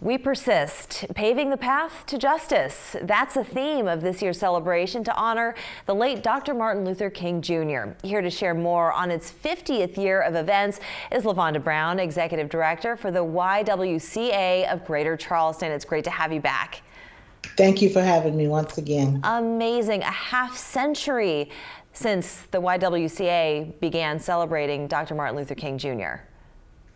We persist, paving the path to justice. That's a theme of this year's celebration to honor the late Dr. Martin Luther King Jr. Here to share more on its 50th year of events is LaVonda Brown, Executive Director for the YWCA of Greater Charleston. It's great to have you back. Thank you for having me once again. Amazing. A half century since the YWCA began celebrating Dr. Martin Luther King Jr.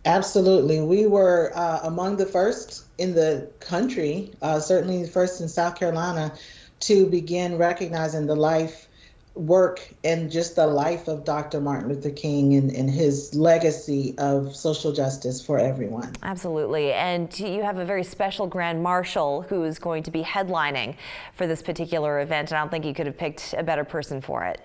Absolutely. We were among the first in the country, certainly the first in South Carolina, to begin recognizing the life, work, and just the life of Dr. Martin Luther King and his legacy of social justice for everyone. Absolutely. And you have a very special Grand Marshal who is going to be headlining for this particular event. And I don't think you could have picked a better person for it.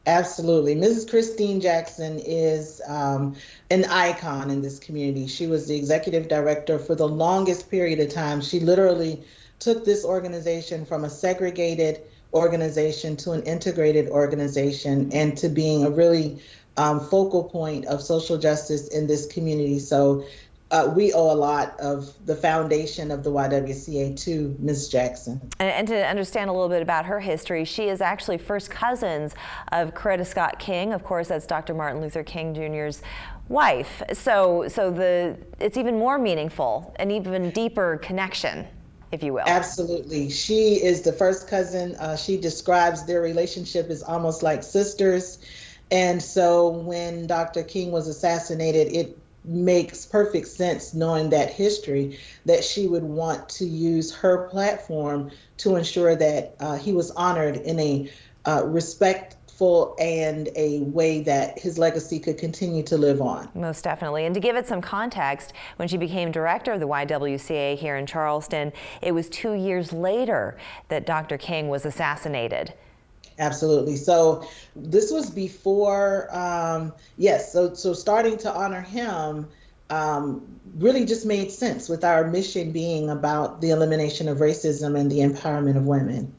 Absolutely. Mrs. Christine Jackson is an icon in this community. She was the executive director for the longest period of time. She literally took this organization from a segregated organization to an integrated organization and to being a really focal point of social justice in this community. So we owe a lot of the foundation of the YWCA to Ms. Jackson. And to understand a little bit about her history, she is actually first cousins of Coretta Scott King. Of course, that's Dr. Martin Luther King Jr.'s wife. So it's even more meaningful, an even deeper connection, if you will. Absolutely. She is the first cousin. She describes their relationship as almost like sisters. And so when Dr. King was assassinated, it makes perfect sense, knowing that history, that she would want to use her platform to ensure that he was honored in a respectful and a way that his legacy could continue to live on. Most definitely. And to give it some context, when she became director of the YWCA here in Charleston, it was 2 years later that Dr. King was assassinated. Absolutely. So this was before, yes, so starting to honor him really just made sense, with our mission being about the elimination of racism and the empowerment of women.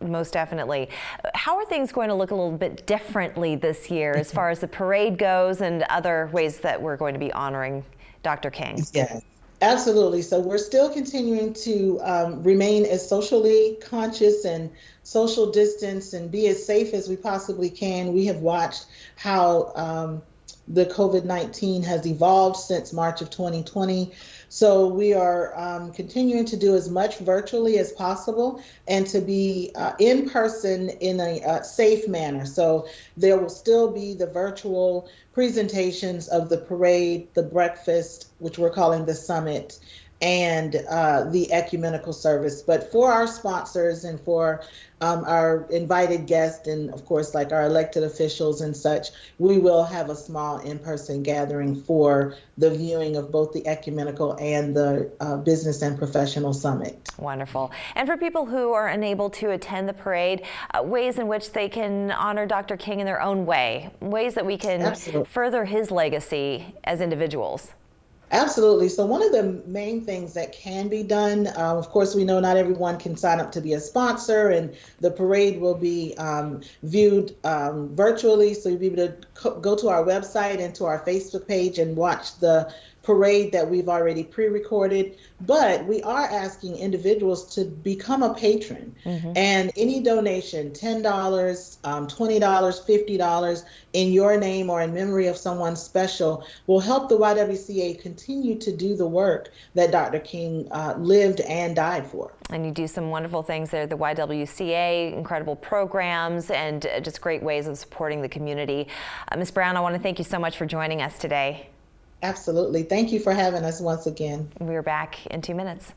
Most definitely. How are things going to look a little bit differently this year as far as the parade goes and other ways that we're going to be honoring Dr. King? Yes. Absolutely. So we're still continuing to remain as socially conscious and social distance and be as safe as we possibly can. We have watched how the COVID-19 has evolved since March of 2020. So we are continuing to do as much virtually as possible and to be in person in a safe manner. So there will still be the virtual presentations of the parade, the breakfast, which we're calling the summit, and the ecumenical service. But for our sponsors and for our invited guests and, of course, like our elected officials and such, we will have a small in-person gathering for the viewing of both the ecumenical and the business and professional summit. Wonderful. And for people who are unable to attend the parade, ways in which they can honor Dr. King in their own way, ways that we can Absolutely. further his legacy as individuals. Absolutely. So one of the main things that can be done, of course, we know not everyone can sign up to be a sponsor, and the parade will be viewed virtually. So you'll be able to go to our website and to our Facebook page and watch the parade that we've already pre-recorded. But we are asking individuals to become a patron. And any donation, $10, $20, $50 in your name or in memory of someone special, will help the YWCA continue to do the work that Dr. King lived and died for. And you do some wonderful things there, the YWCA, incredible programs, and just great ways of supporting the community. Ms. Brown, I want to thank you so much for joining us today. Absolutely. Thank you for having us once again. We're back in 2 minutes.